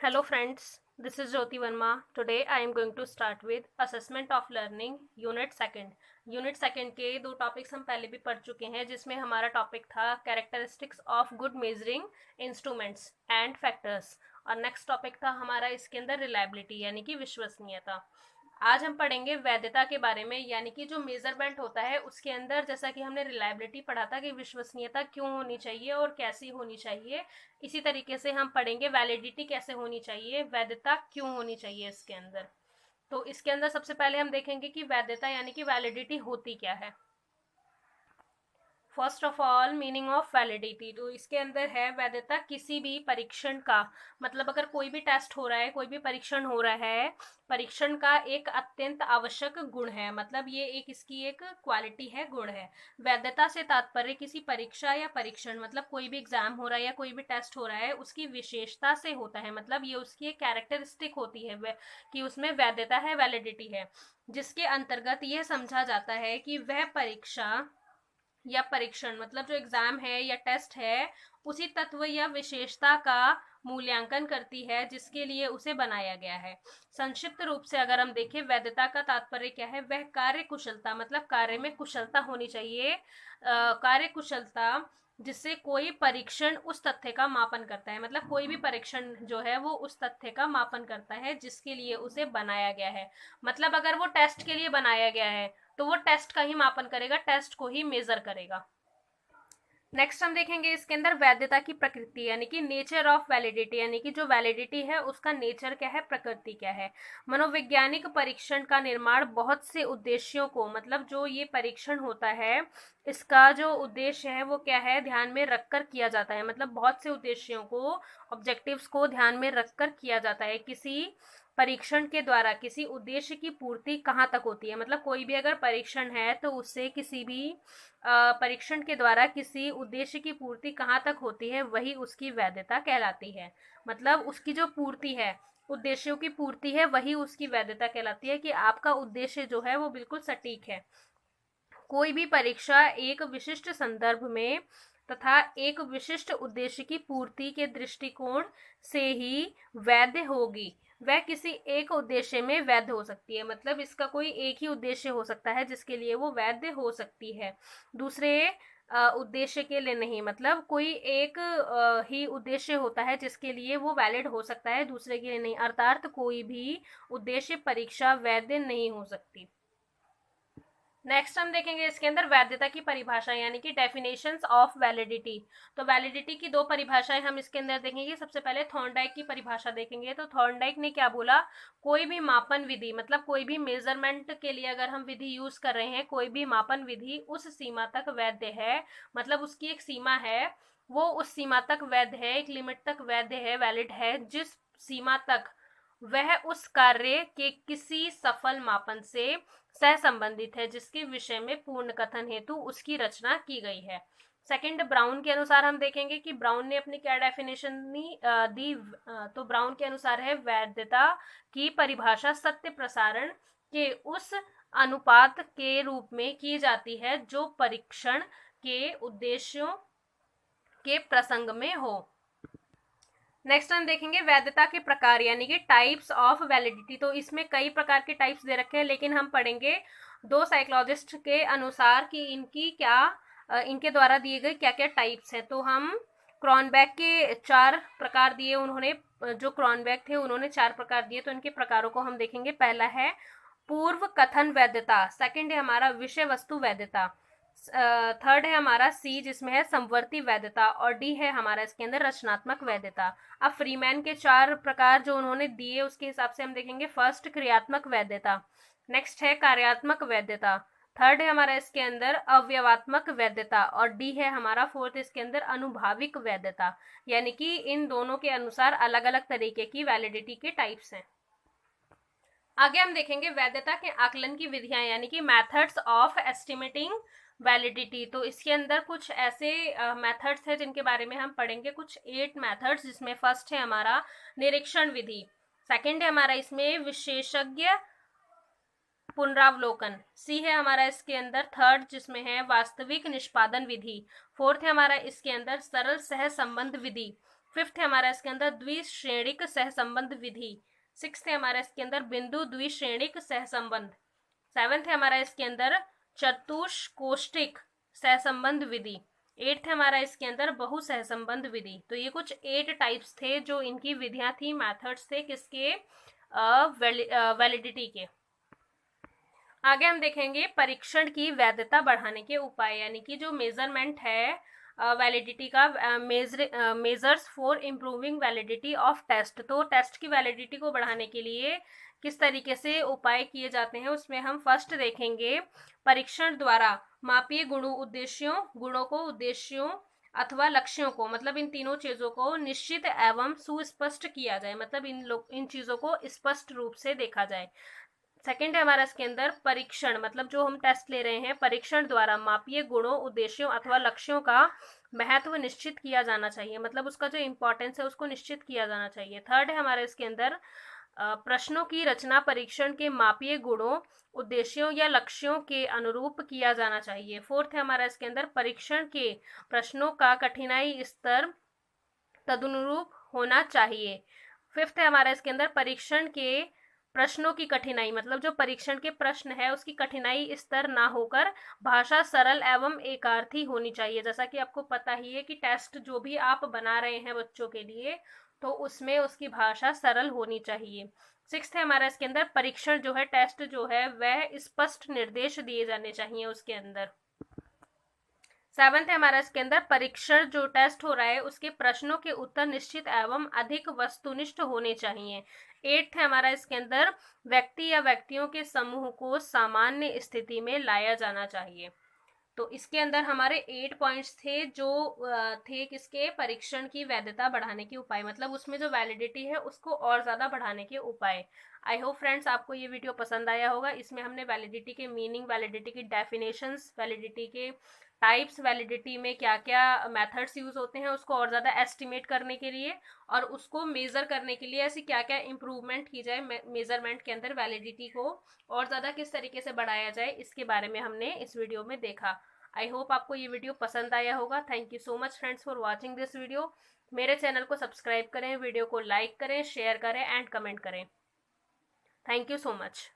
Hello friends, this is Jyoti Verma. Today I am going to start with Assessment of Learning Unit Second. Unit second के दो topics हम पहले भी पढ़ चुके हैं, जिसमें हमारा टॉपिक था characteristics of good measuring instruments and factors, और नेक्स्ट टॉपिक था हमारा इसके अंदर रिलायबिलिटी यानी कि विश्वसनीयता। आज हम पढ़ेंगे वैधता के बारे में, यानी कि जो मेजरमेंट होता है उसके अंदर, जैसा कि हमने रिलायबिलिटी पढ़ा था कि विश्वसनीयता क्यों होनी चाहिए और कैसी होनी चाहिए, इसी तरीके से हम पढ़ेंगे वैलिडिटी कैसे होनी चाहिए, वैधता क्यों होनी चाहिए इसके अंदर। तो इसके अंदर सबसे पहले हम देखेंगे कि वैधता यानी कि वैलिडिटी होती क्या है। First of all meaning of validity, तो इसके अंदर है वैधता किसी भी परीक्षण का, मतलब अगर कोई भी टेस्ट हो रहा है, कोई भी परीक्षण हो रहा है, परीक्षण का एक अत्यंत आवश्यक गुण है, मतलब ये एक इसकी एक क्वालिटी है, गुण है। वैधता से तात्पर्य किसी परीक्षा या परीक्षण, मतलब कोई भी एग्जाम हो रहा है या कोई भी टेस्ट हो रहा है, उसकी विशेषता से होता है, मतलब ये उसकी एक कैरेक्टरिस्टिक होती है कि उसमें वैधता है, वैलिडिटी है, जिसके अंतर्गत यह समझा जाता है कि वह परीक्षा या परीक्षण, मतलब जो एग्जाम है या टेस्ट है, उसी तत्व या विशेषता का मूल्यांकन करती है जिसके लिए उसे बनाया गया है। संक्षिप्त रूप से अगर हम देखें, वैधता का तात्पर्य क्या है, वह कार्य कुशलता, मतलब कार्य में कुशलता होनी चाहिए, कार्य कुशलता जिससे कोई परीक्षण उस तथ्य का मापन करता है, मतलब कोई भी परीक्षण जो है वो उस तथ्य का मापन करता है जिसके लिए उसे बनाया गया है। मतलब अगर वो टेस्ट के लिए बनाया गया है तो वो टेस्ट का ही मापन करेगा, टेस्ट को ही मेजर करेगा। नेक्स्ट हम देखेंगे इसके अंदर वैधता की प्रकृति, यानी कि नेचर ऑफ वैलिडिटी, यानी कि जो वैलिडिटी है उसका नेचर क्या है, प्रकृति क्या है। मनोवैज्ञानिक परीक्षण का निर्माण बहुत से उद्देश्यों को, मतलब जो ये परीक्षण होता है इसका जो उद्देश्य है वो क्या है, ध्यान में रखकर किया जाता है, मतलब बहुत से उद्देश्यों को, ऑब्जेक्टिव्स को ध्यान में रखकर किया जाता है। किसी परीक्षण के द्वारा किसी उद्देश्य की पूर्ति कहाँ तक होती है, मतलब कोई भी अगर परीक्षण है तो उससे किसी भी परीक्षण के द्वारा किसी उद्देश्य की पूर्ति कहाँ तक होती है, वही उसकी वैधता कहलाती है। मतलब उसकी जो पूर्ति है, उद्देश्यों की पूर्ति है, वही उसकी वैधता कहलाती है, कि आपका उद्देश्य जो है वो बिल्कुल सटीक है। कोई भी परीक्षा एक विशिष्ट संदर्भ में तथा एक विशिष्ट उद्देश्य की पूर्ति के दृष्टिकोण से ही वैध होगी। वह किसी एक उद्देश्य में वैध हो सकती है, मतलब इसका कोई एक ही उद्देश्य हो सकता है जिसके लिए वो वैध हो सकती है, दूसरे उद्देश्य के लिए नहीं। मतलब कोई एक ही उद्देश्य होता है जिसके लिए वो वैलिड हो सकता है, दूसरे के लिए नहीं, अर्थात कोई भी उद्देश्य परीक्षा वैध नहीं हो सकती। नेक्स्ट हम देखेंगे इसके अंदर वैधता की परिभाषा, यानी कि डेफिनेशंस ऑफ वैलिडिटी। तो वैलिडिटी की दो परिभाषाएं हम इसके अंदर देखेंगे। सबसे पहले थॉर्नडाइक की परिभाषा देखेंगे। तो थॉर्नडाइक ने क्या बोला, कोई भी मापन विधि, मतलब कोई भी मेजरमेंट के लिए अगर हम विधि यूज कर रहे हैं, कोई भी मापन विधि उस सीमा तक वैध है, मतलब उसकी एक सीमा है, वो उस सीमा तक वैध है, एक लिमिट तक वैध है, वैलिड है, जिस सीमा तक वह उस कार्य के किसी सफल मापन से सह संबंधित है जिसके विषय में पूर्ण कथन हेतु उसकी रचना की गई है। सेकंड, ब्राउन के अनुसार हम देखेंगे कि ब्राउन ने अपनी क्या डेफिनेशन दी। तो ब्राउन के अनुसार है, वैधता की परिभाषा सत्य प्रसारण के उस अनुपात के रूप में की जाती है जो परीक्षण के उद्देश्यों के प्रसंग में हो। नेक्स्ट हम देखेंगे वैधता के प्रकार, यानी कि टाइप्स ऑफ वैलिडिटी। तो इसमें कई प्रकार के टाइप्स दे रखे हैं, लेकिन हम पढ़ेंगे दो साइकोलॉजिस्ट के अनुसार कि इनकी क्या, इनके द्वारा दिए गए क्या क्या टाइप्स हैं। तो हम क्रॉनबैक के 4 प्रकार दिए उन्होंने, जो क्रॉनबैक थे उन्होंने 4 प्रकार दिए, तो इनके प्रकारों को हम देखेंगे। पहला है पूर्व कथन वैधता, सेकंड है हमारा विषय वस्तु वैधता, थर्ड है हमारा सी जिसमें है समवर्ती वैधता, और डी है हमारा इसके अंदर रचनात्मक वैधता। अब फ्रीमैन के 4 प्रकार जो उन्होंने दिए उसके हिसाब से हम देखेंगे। फर्स्ट क्रियात्मक वैधता, नेक्स्ट है कार्यात्मक वैधता, थर्ड है हमारा इसके अंदर अवयवात्मक वैधता, और डी है हमारा फोर्थ इसके अंदर अनुभाविक वैधता। यानी कि इन दोनों के अनुसार अलग अलग तरीके की वैलिडिटी के टाइप्स हैं। आगे हम देखेंगे वैधता के आकलन की विधियां, यानी कि मेथड्स ऑफ एस्टिमेटिंग वैलिडिटी। तो इसके अंदर कुछ ऐसे मेथड्स हैं जिनके बारे में हम पढ़ेंगे, कुछ 8 मेथड्स, जिसमें फर्स्ट है हमारा निरीक्षण विधि, सेकंड है हमारा इसमें विशेषज्ञ पुनरावलोकन, सी है हमारा इसके अंदर थर्ड जिसमें है वास्तविक निष्पादन विधि, फोर्थ है हमारा इसके अंदर सरल सह संबंध विधि, फिफ्थ है हमारा इसके अंदर द्विश्रेणिक सहसंबंध विधि। सिक्स्थ है हमारा इसके अंदर बिंदु द्विश्रेणिक सहसंबंध। सेवेंथ है हमारा इसके अंदर चतुष्कोष्ठिक सहसंबंध विधि। एट्थ है हमारा इसके अंदर बहु सहसंबंध विधि। तो ये कुछ 8 टाइप्स थे जो इनकी विधियां थी, मेथड्स थे किसके, वैलिडिटी के। आगे हम देखेंगे परीक्षण की वैधता बढ़ाने के उपाय, यानी कि जो मेजरमेंट है वैलिडिटी का, measures for improving validity of test. तो टेस्ट की वैलिडिटी को बढ़ाने के लिए किस तरीके से उपाय किए जाते हैं, उसमें हम फर्स्ट देखेंगे परीक्षण द्वारा मापीय गुणों को, उद्देश्यों अथवा लक्ष्यों को, मतलब इन तीनों चीजों को निश्चित एवं सुस्पष्ट किया जाए, मतलब इन चीजों को स्पष्ट रूप से देखा जाए। सेकेंड है हमारा इसके अंदर परीक्षण, मतलब जो हम टेस्ट ले रहे हैं, परीक्षण द्वारा मापीय गुणों, उद्देश्यों अथवा लक्ष्यों का महत्व निश्चित किया जाना चाहिए, मतलब उसका जो इंपॉर्टेंस है उसको निश्चित किया जाना चाहिए। थर्ड है हमारे इसके अंदर प्रश्नों की रचना परीक्षण के मापीय गुणों, उद्देश्यों या लक्ष्यों के अनुरूप किया जाना चाहिए। फोर्थ है हमारा इसके अंदर परीक्षण के प्रश्नों का कठिनाई स्तर तदनुरूप होना चाहिए। फिफ्थ है हमारा इसके अंदर परीक्षण के प्रश्नों की कठिनाई, मतलब जो परीक्षण के प्रश्न है उसकी कठिनाई स्तर ना होकर भाषा सरल एवं एकार्थी होनी चाहिए। जैसा कि आपको पता ही है कि टेस्ट जो भी आप बना रहे हैं बच्चों के लिए, तो उसमें उसकी भाषा सरल होनी चाहिए। सिक्स्थ है हमारा इसके अंदर परीक्षण जो है, टेस्ट जो है, वह स्पष्ट निर्देश दिए जाने चाहिए उसके अंदर। सेवंथ है हमारा इसके अंदर परीक्षण जो टेस्ट हो रहा है उसके प्रश्नों के उत्तर निश्चित एवं अधिक वस्तुनिष्ठ होने चाहिए। एट्थ है हमारा इसके अंदर व्यक्ति या व्यक्तियों के समूह को सामान्य स्थिति में लाया जाना चाहिए। तो इसके अंदर हमारे 8 पॉइंट्स थे जो थे किसके, परीक्षण की वैधता बढ़ाने के उपाय, मतलब उसमें जो वैलिडिटी है उसको और ज्यादा बढ़ाने के उपाय। आई होप फ्रेंड्स आपको ये वीडियो पसंद आया होगा। इसमें हमने वैलिडिटी के मीनिंग, वैलिडिटी की डेफिनेशंस, वैलिडिटी के टाइप्स, वैलिडिटी में क्या क्या मेथड्स यूज होते हैं उसको और ज्यादा एस्टिमेट करने के लिए, और उसको मेजर करने के लिए ऐसी क्या क्या इंप्रूवमेंट की जाए मेजरमेंट के अंदर, वैलिडिटी को और ज्यादा किस तरीके से बढ़ाया जाए, इसके बारे में हमने इस वीडियो में देखा। आई होप आपको ये वीडियो पसंद आया होगा। Thank you so much friends for watching this video. मेरे चैनल को सब्सक्राइब करें, वीडियो को लाइक करें, शेयर करें एंड कमेंट करें। Thank you so much.